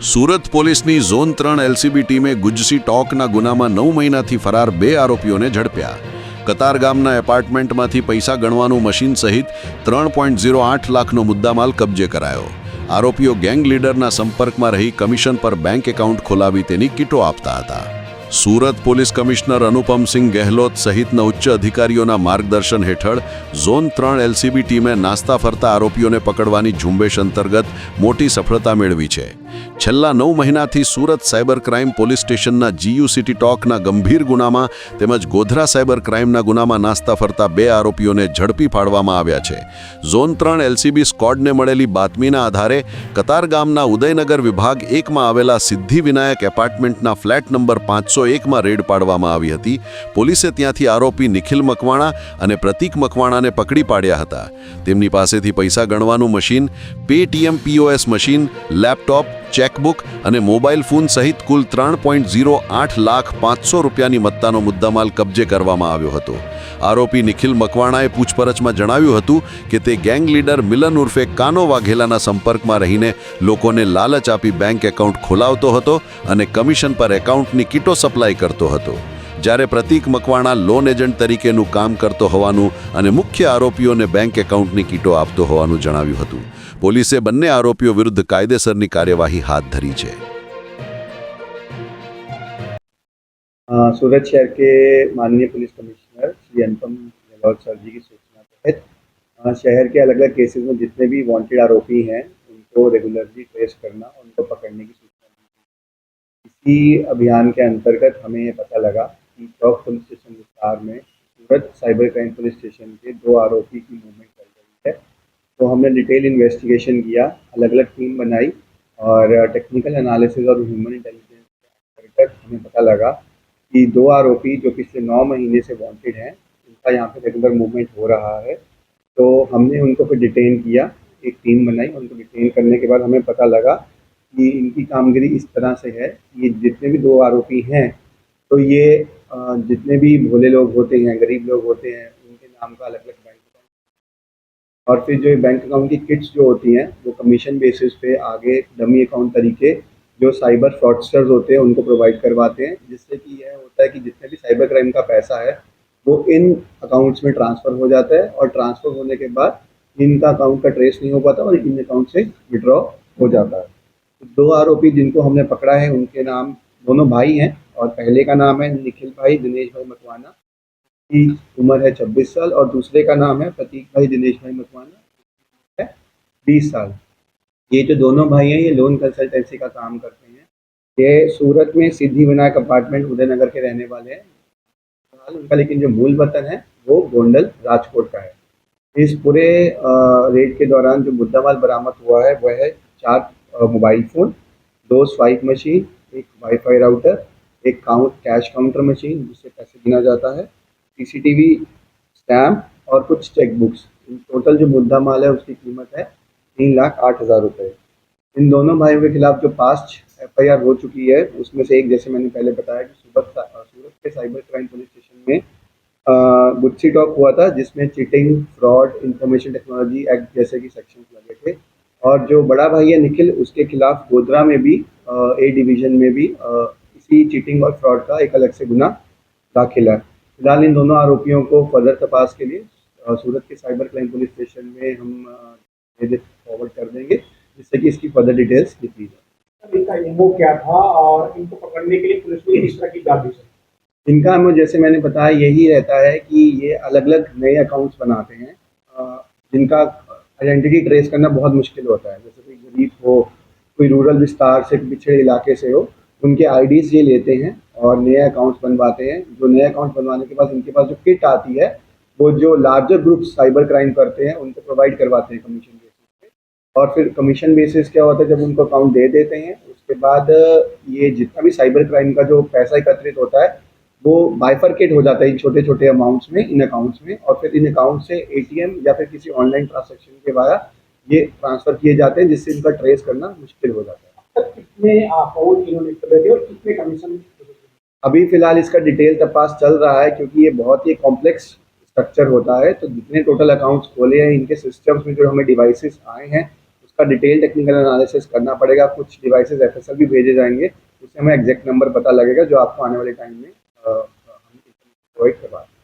સુરત પોલીસની zone 3 LCB ટીમે ગુજસી ટોકના ગુનામાં 9 મહિનાથી ફરાર 2 આરોપીઓને ઝડપ્યા. કતારગામના એપાર્ટમેન્ટમાંથી પૈસા ગણવાનું મશીન સહિત 3.08 લાખનો મુદ્દામાલ કબજે કરાયો. આરોપીઓ ગેંગ લીડરના સંપર્કમાં રહી કમિશન પર બેંક એકાઉન્ટ ખોલાવી તેની કીટો આપતા હતા. સુરત પોલીસ કમિશનર અનુપમસિંહ ગેહલોત સહિતના ઉચ્ચ અધિકારીઓના માર્ગદર્શન હેઠળ ઝોન 3 એલસીબી ટીમે નાસ્તા ફરતા આરોપીઓને પકડવાની ઝુંબેશ અંતર્ગત મોટી સફળતા મેળવી છે. છેલ્લા 9 મહિનાથી સુરત સાયબર ક્રાઇમ પોલીસ સ્ટેશનના જીયુ સિટી ટોકના ગંભીર ગુનામાં તેમજ ગોધરા સાયબર ક્રાઇમના ગુનામાં નાસ્તા ફરતા 2 આરોપીઓને ઝડપી પાડવામાં આવ્યા છે. ઝોન 3 એલસીબી સ્ક્વોડને મળેલી બાતમીના આધારે કતારગામના ઉદયનગર વિભાગ 1માં આવેલા સિદ્ધિવિનાયક એપાર્ટમેન્ટના ફ્લેટ નંબર 501માં રેડ પાડવામાં આવી હતી. પોલીસે ત્યાંથી આરોપી નિખિલ મકવાણા અને પ્રતીક મકવાણાને પકડી પાડ્યા હતા. તેમની પાસેથી પૈસા ગણવાનું machine, Paytm POS machine, laptop, chequebook અને મોબાઈલ ફોન સહિત કુલ 3.08 લાખ 500 રૂપિયાની મત્તાનો મુદ્દામાલ કબજે કરવામાં આવ્યો હતો. આરોપી નિખિલ મકવાણાએ પૂછપરછમાં જણાવ્યું હતું કે તે ગેંગ લીડર મિલન ઉર્ફે કાનો વાઘેલાના સંપર્કમાં રહીને લોકોને લાલચ આપી બેંક એકાઉન્ટ ખોલાવતો હતો અને કમિશન પર એકાઉન્ટની કીટો સપ્લાય કરતો હતો. જ્યારે પ્રતીક મકવાણા લોન એજન્ટ તરીકેનું કામ કરતો હોવાનું અને મુખ્ય આરોપીઓને બેંક એકાઉન્ટની કીટો આપતો હોવાનું જણાવ્યું હતું. પોલીસે બંને આરોપીઓ વિરુદ્ધ કાયદેસરની કાર્યવાહી હાથ ધરી છે. सूरत शहर के माननीय police commissioner Shri Anupam Gehlot sir जी की सूचना तहत शहर के अलग अलग केसेस में जितने भी वांटेड आरोपी हैं उनको रेगुलरली ट्रेस करना और उनको पकड़ने की सूचना दी. इसी अभियान के अंतर्गत हमें ये पता लगा कि चौक पुलिस स्टेशन विस्तार में सूरत साइबर क्राइम पुलिस स्टेशन के 2 आरोपी की मूवमेंट चल रही है. तो हमने डिटेल इन्वेस्टिगेशन किया, अलग अलग टीम बनाई और टेक्निकल एनालिसिस और ह्यूमन इंटेलिजेंस के अंतर्गत हमें पता लगा कि 2 आरोपी जो पिछले 9 महीने से वांटेड हैं, उनका यहाँ पे रेगुलर मूवमेंट हो रहा है. तो हमने उनको फिर डिटेन किया, एक टीम बनाई. उनको डिटेन करने के बाद हमें पता लगा कि इनकी कामगिरी इस तरह से है कि ये जितने भी 2 आरोपी हैं तो ये जितने भी भोले लोग होते हैं, गरीब लोग होते हैं, उनके नाम का अलग अलग बैंक अकाउंट और फिर जो बैंक अकाउंट की किट्स जो होती हैं वो कमीशन बेसिस पे आगे डमी अकाउंट तरीके जो साइबर फ्रॉडस्टर्स होते हैं उनको प्रोवाइड करवाते हैं, जिससे कि यह होता है कि जितने भी साइबर क्राइम का पैसा है वो इन अकाउंट्स में ट्रांसफ़र हो जाता है और ट्रांसफ़र होने के बाद इनका अकाउंट का ट्रेस नहीं हो पाता और इन अकाउंट से विड्रॉ हो जाता है. तो 2 आरोपी जिनको हमने पकड़ा है उनके नाम, दोनों भाई हैं और पहले का नाम है निखिल भाई दिनेश भाई मकवाना, की उम्र है 26 साल और दूसरे का नाम है प्रतीक भाई दिनेश भाई मकवाना है 20 साल. ये जो दोनों भाई हैं ये लोन कंसल्टेंसी का काम करते हैं. ये सूरत में सिद्धिविनायक अपार्टमेंट उदयनगर के रहने वाले हैं. उनका लेकिन जो मूल वतन है वो गोंडल राजकोट का है. इस पूरे रेड के दौरान जो मुद्दामाल बरामद हुआ है वह है 4 मोबाइल फ़ोन, 2 स्वाइप मशीन, एक वाईफाई राउटर, एक कैश काउंटर मशीन जिससे पैसे गिना जाता है, सीसीटीवी स्टैम्प और कुछ चेकबुक्स. टोटल जो मुद्दामाल है उसकी कीमत है 3,08,000 रुपये. इन दोनों भाइयों के खिलाफ जो पास्ट FIR हो चुकी है उसमें से एक, जैसे मैंने पहले बताया कि सूरत के साइबर क्राइम पुलिस स्टेशन में गुस्सी टॉक हुआ था जिसमें cheating, fraud, information technology act जैसे कि सेक्शंस लगे थे. और जो बड़ा भाई है निखिल उसके खिलाफ गोधरा में भी A डिवीज़न में भी इसी चीटिंग और फ्रॉड का एक अलग से गुना दाखिल है. फिलहाल इन दोनों आरोपियों को फर्दर तपास के लिए सूरत के साइबर क्राइम पुलिस स्टेशन में हम फॉरवर्ड कर देंगे जिससे कि इसकी फर्दर डिटेल्स लिखी जाए. इनका एमओ क्या था और इनको पकड़ने के लिए पुलिस ने किस तरह की जांच? इनका एमओ जैसे मैंने बताया यही रहता है कि ये अलग अलग नए अकाउंट्स बनाते हैं जिनका आइडेंटिटी ट्रेस करना बहुत मुश्किल होता है. जैसे कोई गरीब हो, कोई रूरल विस्तार से, पिछड़े इलाके से हो, उनके आईडीज़ ये लेते हैं और नए अकाउंट्स बनवाते हैं. जो नए अकाउंट बनवाने के बाद इनके पास जो किट आती है वो जो लार्जर ग्रुप साइबर क्राइम करते हैं उनको प्रोवाइड करवाते हैं कमीशन बेसिस पे. और फिर कमीशन बेसिस क्या होता है, जब उनको अकाउंट दे देते हैं उसके बाद ये जितना भी साइबर क्राइम का जो पैसा एकत्रित होता है वो बाइफरकेट हो जाता है इन छोटे छोटे अमाउंट्स में, इन अकाउंट्स में, और फिर इन अकाउंट से ATM या फिर किसी ऑनलाइन ट्रांसैक्शन के द्वारा ये ट्रांसफ़र किए जाते हैं जिससे इनका ट्रेस करना मुश्किल हो जाता है. कितने अकाउंट इन्होंने करे थे और कितने कमीशन? अभी फ़िलहाल इसका डिटेल तपास चल रहा है क्योंकि ये बहुत ही कॉम्प्लेक्स स्ट्रक्चर होता है. तो जितने टोटल अकाउंट्स खोले हैं इनके सिस्टम्स में जो हमें डिवाइसेस आए हैं उसका डिटेल टेक्निकल एनालिसिस करना पड़ेगा। कुछ डिवाइसेस एफएसएल भी भेजे जाएंगे, उससे हमें एग्जैक्ट नंबर पता लगेगा जो आपको आने वाले टाइम में हम प्रोवाइड करवा देंगे।